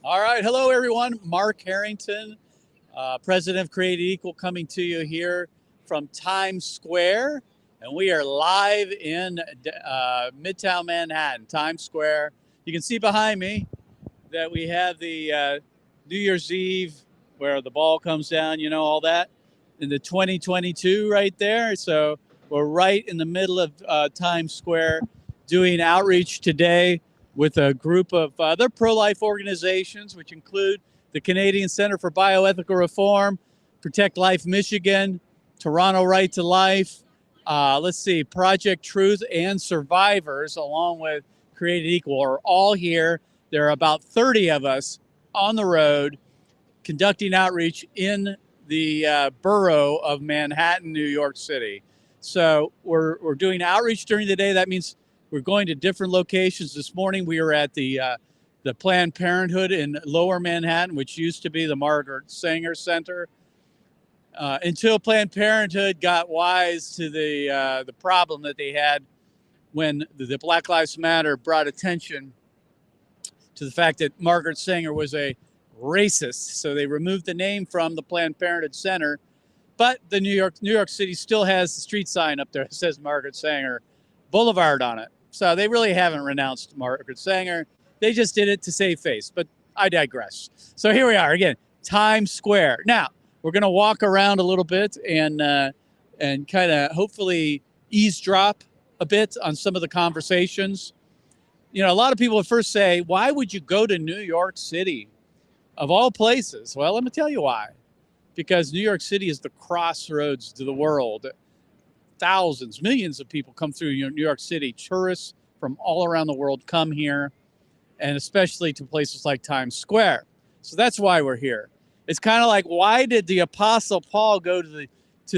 All right. Hello, everyone. Mark Harrington, president of Create Equal, coming to you here from Times Square. And we are live in Midtown Manhattan, Times Square. You can see behind me that we have the New Year's Eve where the ball comes down, you know, all that, in the 2022 right there. So we're right in the middle of Times Square doing outreach today with a group of other pro-life organizations, which include the Canadian Center for Bioethical Reform, Protect Life Michigan, Toronto Right to Life, Project Truth, and Survivors, along with Created Equal, are all here. There are about 30 of us on the road conducting outreach in the borough of Manhattan, New York City. So we're doing outreach during the day. That means we're going to different locations. This morning we were at the Planned Parenthood in Lower Manhattan, which used to be the Margaret Sanger Center, until Planned Parenthood got wise to the problem that they had when the Black Lives Matter brought attention to the fact that Margaret Sanger was a racist. So they removed the name from the Planned Parenthood Center, but the New York City still has the street sign up there that says Margaret Sanger Boulevard on it. So they really haven't renounced Margaret Sanger. They just did it to save face, but I digress. So here we are again, Times Square. Now, we're going to walk around a little bit and kind of hopefully eavesdrop a bit on some of the conversations. You know, a lot of people at first say, why would you go to New York City of all places? Well, let me tell you why. Because New York City is the crossroads to the world. Thousands, millions of people come through New York City. Tourists from all around the world come here, and especially to places like Times Square. So that's why we're here. It's kind of like, why did the Apostle Paul go to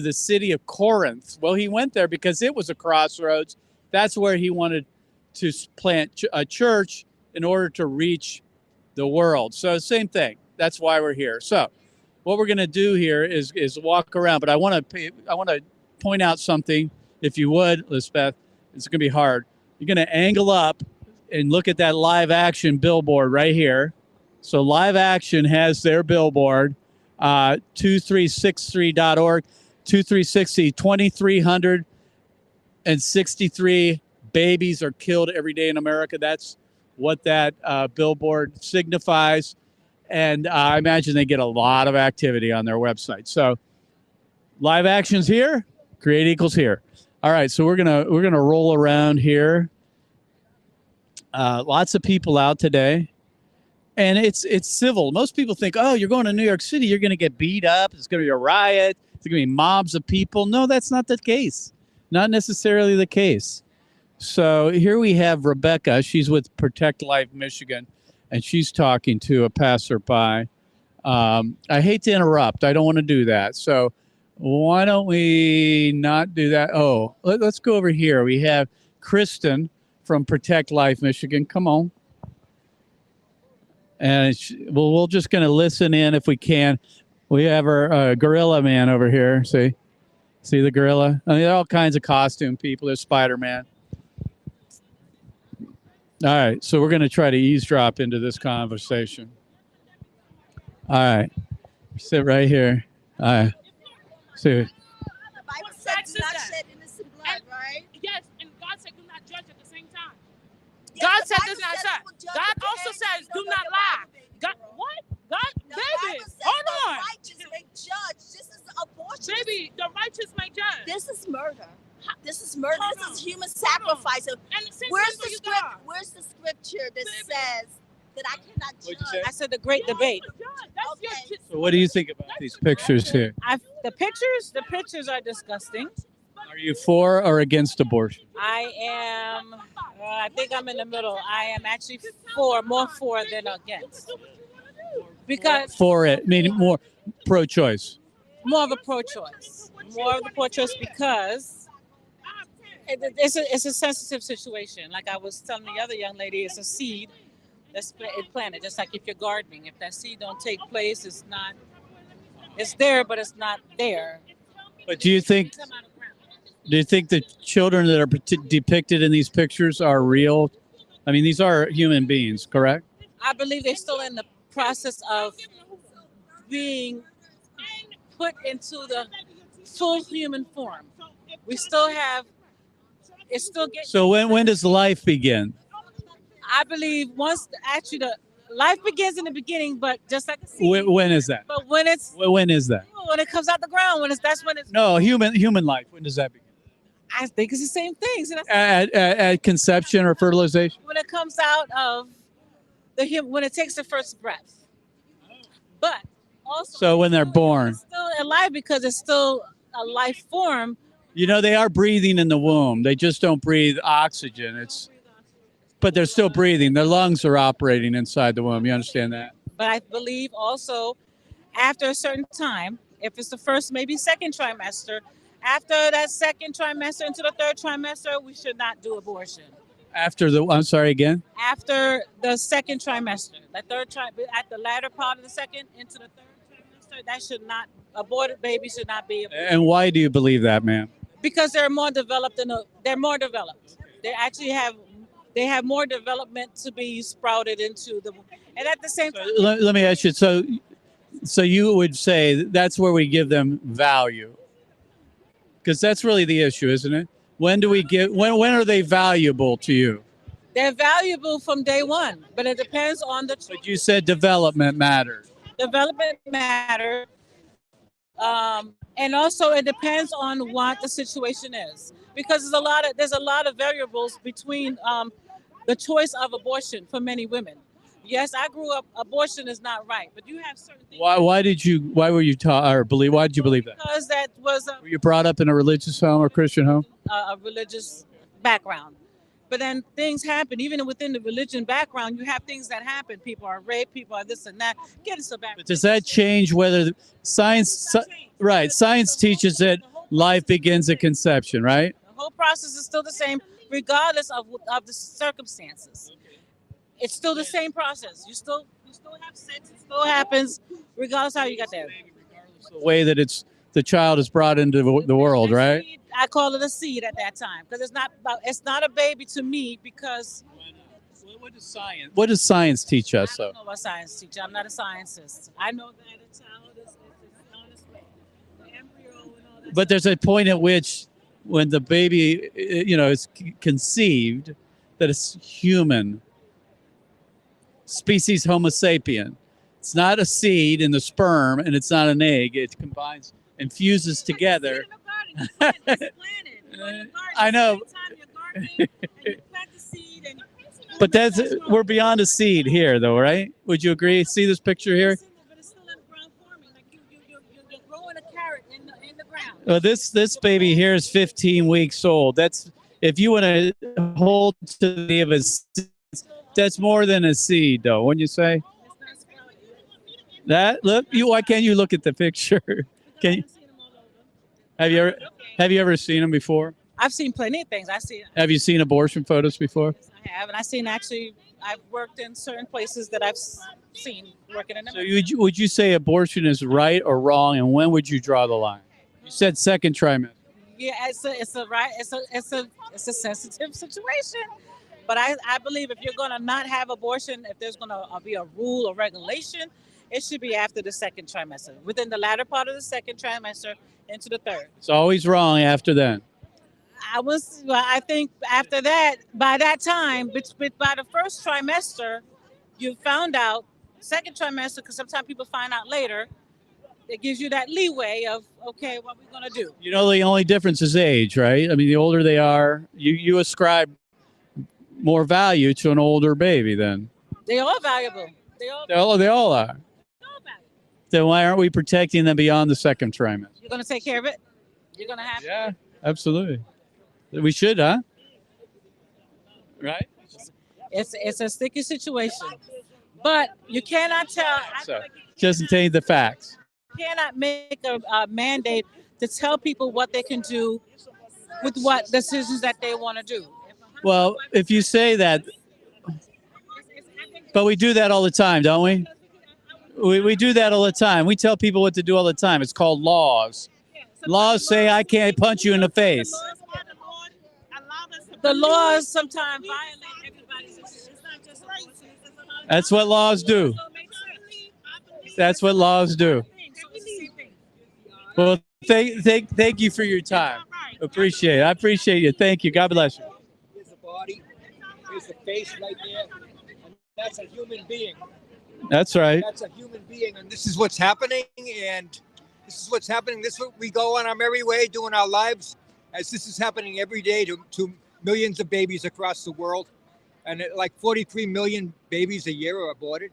the city of Corinth? Well, he went there because it was a crossroads. That's where he wanted to plant a church in order to reach the world. So same thing. That's why we're here. So what we're going to do here is walk around, but I want to point out something, if you would, Lisbeth. It's going to be hard. You're going to angle up and look at that live action billboard right here. So Live Action has their billboard, 2363.org, 2360, 2,363 babies are killed every day in America. That's what that billboard signifies. And I imagine they get a lot of activity on their website. So Live Action's here, Create Equals here. All right, so we're gonna roll around here. Lots of people out today. And it's civil. Most people think, oh, you're going to New York City, you're going to get beat up. It's going to be a riot. It's going to be mobs of people. No, that's not the case. Not necessarily the case. So here we have Rebecca. She's with Protect Life Michigan, and she's talking to a passerby. I hate to interrupt. I don't want to do that. So why don't we not do that? Oh, let's go over here. We have Kristen from Protect Life Michigan. Come on. And we're just going to listen in if we can. We have our gorilla man over here. See the gorilla? I mean, there are all kinds of costume people. There's Spider-Man. All right, so we're going to try to eavesdrop into this conversation. All right, sit right here. All right. See. The Bible said do not shed innocent blood, right? Yes, and God said do not judge at the same time. Yes, God the said Bible do not says judge. we'll judge God at the also end. says You do don't know not your lie. Bible, baby God, girl. what? God, The baby, Bible says hold the on. righteous may judge. This is abortion. Baby, the righteous may judge. This is murder. This is murder. Hold This on. is human Hold on. sacrifice. And the same Where's thing for the you, script? God. Where's the scripture that Baby. says that I cannot What'd you judge? say? I said the great debate. That's your Okay. So what do you think about these pictures here? The pictures are disgusting. Are you for or against abortion? I am, I think I'm in the middle. I am actually more for than against. Because For it, meaning more pro-choice. more of a pro-choice. More of the pro-choice because it's a sensitive situation. Like I was telling the other young lady, it's a seed that's planted. Just like if you're gardening, if that seed don't take place, it's there, but it's not there. But do you think the children that are depicted in these pictures are real? I mean, these are human beings, correct? I believe they're still in the process of being put into the full human form. We still have, it still gets. So when does life begin? I believe once actually the life begins in the beginning, but just like a seed. When is that? But when it's When is that? when it comes out the ground, that's when it's. No, human life. When does that begin? I think it's the same thing. So that's At conception or fertilization? when it comes out of when it takes the first breath. But also, So when they're born. it's still alive because it's still a life form. You know, they are breathing in the womb. They just don't breathe oxygen. But they're still breathing. Their lungs are operating inside the womb. You understand that? But I believe also after a certain time, if it's the first, maybe second trimester, after that second trimester into the third trimester, we should not do abortion. I'm sorry again? After the second trimester, at the latter part of the second into the third trimester, that should not, aborted baby should not be aborted. And why do you believe that, ma'am? Because they're more developed they're more developed. They have more development to be sprouted into the, and at the same time. Let me ask you, so you would say that's where we give them value? Because that's really the issue, isn't it? When are they valuable to you? They're valuable from day one, but it depends on the. But you said development matters. Development matters, and also it depends on what the situation is, because there's a lot of variables between the choice of abortion for many women. Yes, I grew up. Abortion is not right, but you have certain things. Why did you believe that? Because that was Were you brought up in a religious home or Christian home? a religious background. But then things happen, even within the religion background, you have things that happen. People are raped, people are this and that. Get us back. But does that change whether science, right? Science teaches that life begins at conception, right? The whole process is still the same, regardless of the circumstances. It's still the same process. You still have sex. It still happens, regardless how you got there. The way that the child is brought into the world, right? Seed, I call it a seed at that time, because it's not a baby to me, because. What does science teach us? I don't know what science teaches. I'm not a scientist. I know that a child is on its way. The embryo and all that. But there's a point at which, when the baby, is conceived, that it's human. Species Homo sapien. It's not a seed in the sperm, and it's not an egg. It combines and fuses together. I know. But we're beyond a seed here, though, right? Would you agree? See this picture here? But it's still in ground forming. Like you're growing a carrot in the ground. Well, this baby here is 15 weeks old. That's, if you want to hold to the of a seed, that's more than a seed, though, wouldn't you say? That look, why can't you look at the picture? Can you? Have you ever seen them before? I've seen plenty of things. Have you seen abortion photos before? I have, and I've worked in certain places that I've seen working in them. So would you say abortion is right or wrong, and when would you draw the line? You said second trimester. Yeah, it's a sensitive situation. But I believe if you're going to not have abortion, if there's going to be a rule or regulation, it should be after the second trimester, within the latter part of the second trimester into the third. It's always wrong after then. I think after that, by that time, by the first trimester, you found out, second trimester, because sometimes people find out later, it gives you that leeway of, okay, what we're going to do. You know, the only difference is age, right? I mean, the older they are, you ascribe more value to an older baby then. They are valuable. They all are. They all valuable. Then why aren't we protecting them beyond the second trimester? You're going to take care of it? You're going to have Yeah, absolutely. We should, huh? Right? It's a sticky situation. But you cannot tell. So, just contain the facts. You cannot make a mandate to tell people what they can do with what decisions that they want to do. Well, if you say that, but we do that all the time, don't we? We do that all the time. We tell people what to do all the time. It's called laws. Laws say I can't punch you in the face. The laws sometimes violate everybody's. It's not just That's what laws do. That's what laws do. Well, thank you for your time. Appreciate it. I appreciate you. Thank you. God bless you. Here's the body. Here's the face right there. And that's a human being. That's right. That's a human being. And this is what's happening. And this is what's happening. This is what we go on our merry way doing our lives as this is happening every day to millions of babies across the world. And like 43 million babies a year are aborted.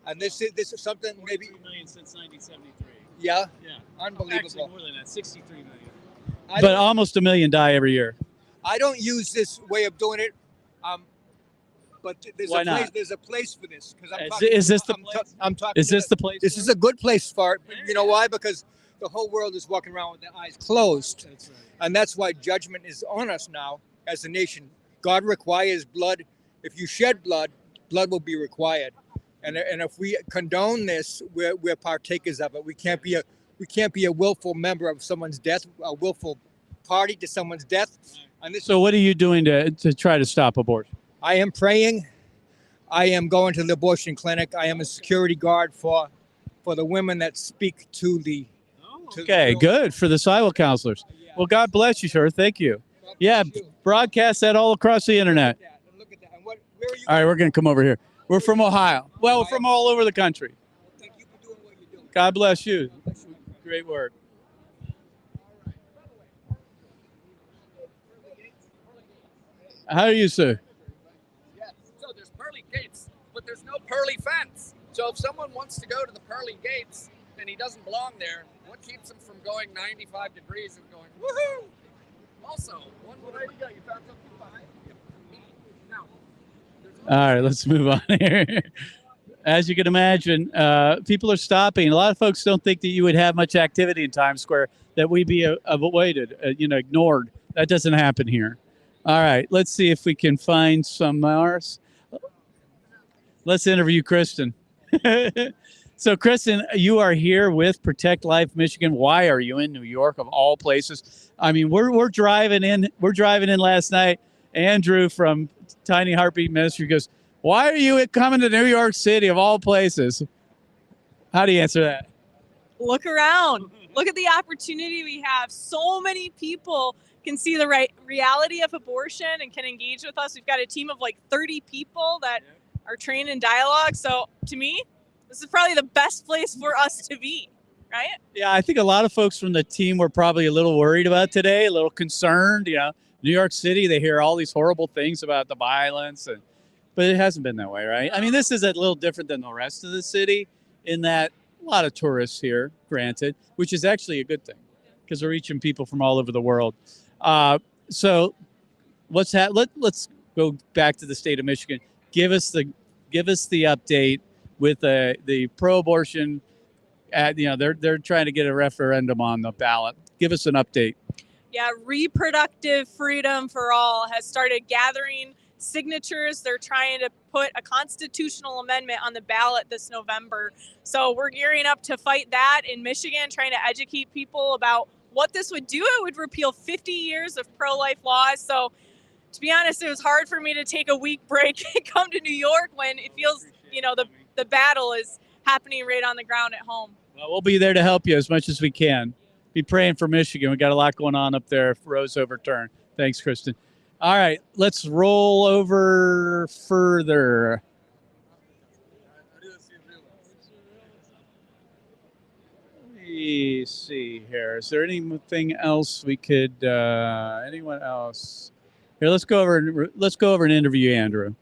And this is something maybe 43 million since 1973. Yeah. Yeah. Unbelievable. Actually, more than that, 63 million. But almost a million die every year. I don't use this way of doing it, but Why not? There's a place for this because Is this the place? This is a good place for it. You know why? Because the whole world is walking around with their eyes closed, That's right. and that's why judgment is on us now as a nation. God requires blood. If you shed blood, blood will be required, and if we condone this, we're partakers of it. We can't be a willful member of someone's death, a willful party to someone's death. And this So what are you doing to try to stop abortion? I am praying. I am going to the abortion clinic. I am a security guard for the women that speak to the. Okay, good for the silent counselors. Well, God bless you, sir. Thank you. Yeah, broadcast that all across the internet. Look at that. And where are you? All right, we're going to come over here. We're from Ohio. Well, we're from all over the country. Thank you for doing what you're doing. God bless you. Great work. How are you, sir? Yes. So there's pearly gates, but there's no pearly fence. So if someone wants to go to the pearly gates and he doesn't belong there, what keeps him from going 95 degrees and going, woohoo? Also, one more we got. You found something behind you. Now, All right, let's move on here. As you can imagine, people are stopping. A lot of folks don't think that you would have much activity in Times Square, that we'd be avoided, ignored. That doesn't happen here. All right, let's see if we can find some Mars. Let's interview Kristen. So, Kristen, you are here with Protect Life Michigan. Why are you in New York, of all places? I mean, we're driving in. We're driving in last night. Andrew from Tiny Heartbeat Ministry goes, "Why are you coming to New York City, of all places?" How do you answer that? Look around. Look at the opportunity we have. So many people can see the reality of abortion and can engage with us. We've got a team of like 30 people that are trained in dialogue. So to me, this is probably the best place for us to be, right? Yeah, I think a lot of folks from the team were probably a little worried about today, a little concerned. New York City, they hear all these horrible things about the violence, but it hasn't been that way, right? I mean, this is a little different than the rest of the city in that a lot of tourists here, granted, which is actually a good thing because we're reaching people from all over the world. So let's go back to the state of Michigan. Give us the update with the pro-abortion. They're trying to get a referendum on the ballot. Give us an update. Yeah, Reproductive Freedom for All has started gathering signatures. They're trying to put a constitutional amendment on the ballot this November. So we're gearing up to fight that in Michigan, trying to educate people about what this would do. It would repeal 50 years of pro-life laws. So to be honest, it was hard for me to take a week break and come to New York when it feels, the battle is happening right on the ground at home. Well, we'll be there to help you as much as we can. Be praying for Michigan. We got a lot going on up there if Roe's overturned. Thanks, Kristen. All right, let's roll over further. Let me see here. Is there anything else we could? Anyone else? Here, let's go over and interview Andrew.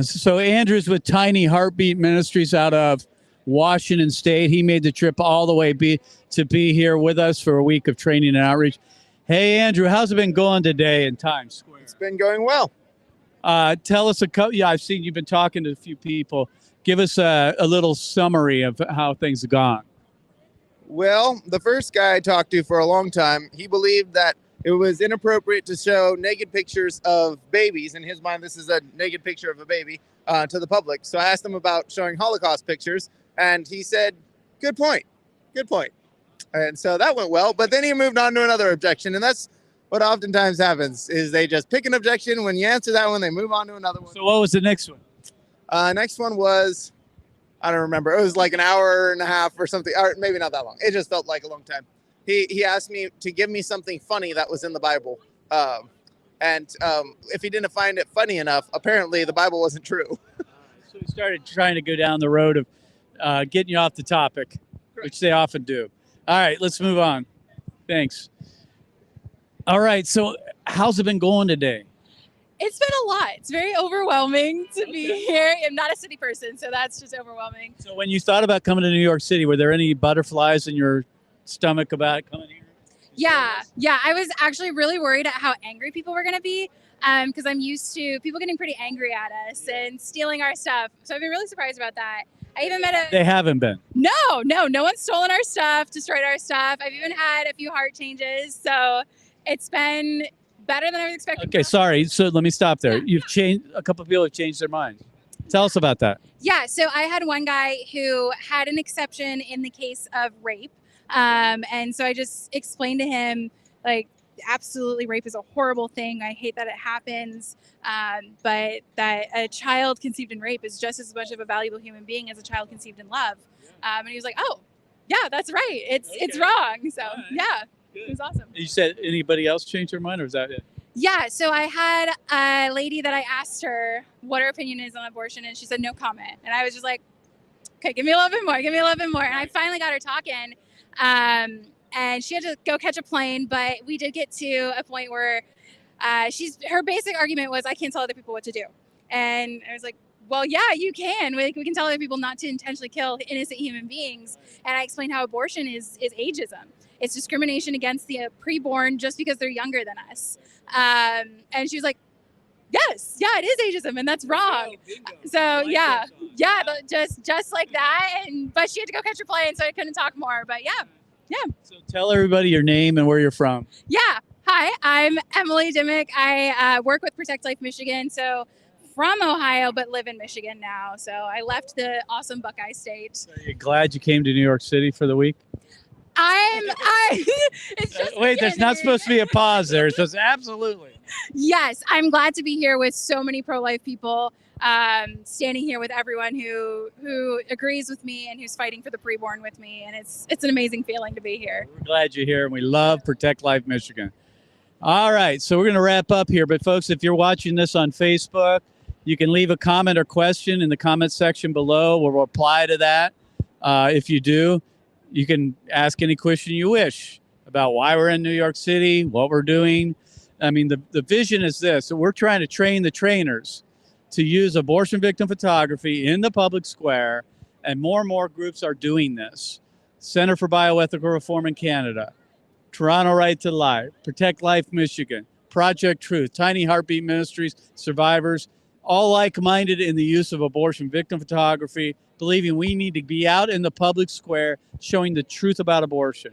So Andrew's with Tiny Heartbeat Ministries out of Washington State. He made the trip all the way to be here with us for a week of training and outreach. Hey, Andrew, how's it been going today in Times Square? It's been going well. Tell us I've seen you've been talking to a few people. Give us a little summary of how things have gone. Well, the first guy I talked to for a long time, he believed that it was inappropriate to show naked pictures of babies. In his mind, this is a naked picture of a baby to the public. So I asked him about showing Holocaust pictures, and he said, good point. And so that went well, but then he moved on to another objection, and that's what oftentimes happens, is they just pick an objection. When you answer that one, they move on to another one. So what was the next one? Next one was, I don't remember. It was like an hour and a half or something, or maybe not that long. It just felt like a long time. He asked me to give me something funny that was in the Bible. And if he didn't find it funny enough, apparently the Bible wasn't true. So we started trying to go down the road of getting you off the topic, which they often do. All right, let's move on. Thanks. All right, so how's it been going today? It's been a lot. It's very overwhelming to be here. I'm not a city person, so that's just overwhelming. So when you thought about coming to New York City, were there any butterflies in your stomach about coming here? Yeah. I was actually really worried at how angry people were going to be because I'm used to people getting pretty angry at us and stealing our stuff. So I've been really surprised about that. I even met a... They haven't been. No one's stolen our stuff, destroyed our stuff. I've even had a few heart changes. So it's been better than I was expecting. Okay, sorry. So let me stop there. You've changed, a couple of people have changed their minds. Tell us about that. Yeah, so I had one guy who had an exception in the case of rape. And so I just explained to him, like, absolutely rape is a horrible thing. I hate that it happens. But that a child conceived in rape is just as much of a valuable human being as a child conceived in love. And he was like, oh, yeah, that's right. It's wrong. So, yeah, it was awesome. You said anybody else changed their mind, or was that it? Yeah, so I had a lady that I asked her what her opinion is on abortion, and she said no comment. And I was just like, okay, give me a little bit more. And I finally got her talking. And she had to go catch a plane, but we did get to a point where her basic argument was, I can't tell other people what to do. And I was like, well, yeah, you can. We can tell other people not to intentionally kill innocent human beings. And I explained how abortion is ageism. It's discrimination against the preborn just because they're younger than us. And she was like, yes, yeah, it is ageism, and that's wrong. So yeah, just like that. But she had to go catch her plane, so I couldn't talk more. But yeah. So tell everybody your name and where you're from. Yeah. Hi, I'm Emily Dimmick. I work with Protect Life Michigan. So from Ohio, but live in Michigan now. So I left the awesome Buckeye State. Are you glad you came to New York City for the week? It's just Wait, there's not supposed to be a pause there. It's just absolutely. Yes, I'm glad to be here with so many pro-life people, standing here with everyone who agrees with me and who's fighting for the preborn with me. And it's an amazing feeling to be here. We're glad you're here, and we love Protect Life Michigan. All right, so we're going to wrap up here. But folks, if you're watching this on Facebook, you can leave a comment or question in the comment section below. We'll reply to that. If you do, you can ask any question you wish about why we're in New York City, what we're doing. I mean, the vision is this. So we're trying to train the trainers to use abortion victim photography in the public square, and more groups are doing this. Center for Bioethical Reform in Canada, Toronto Right to Life, Protect Life Michigan, Project Truth, Tiny Heartbeat Ministries, Survivors, all like-minded in the use of abortion victim photography, believing we need to be out in the public square showing the truth about abortion.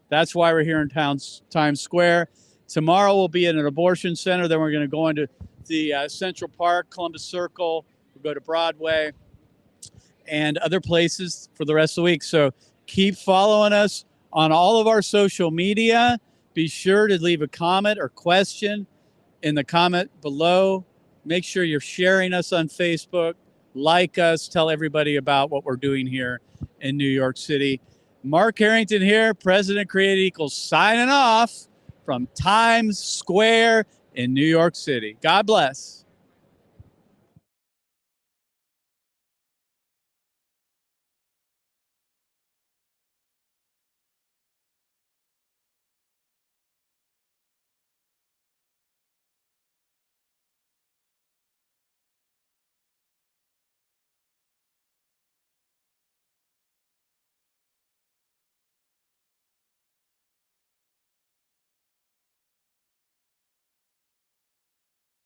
That's why we're here in Times Square. Tomorrow we'll be at an abortion center. Then we're going to go into the Central Park, Columbus Circle. We'll go to Broadway and other places for the rest of the week. So keep following us on all of our social media. Be sure to leave a comment or question in the comment below. Make sure you're sharing us on Facebook. Like us. Tell everybody about what we're doing here in New York City. Mark Harrington here, President Created Equal, signing off from Times Square in New York City. God bless.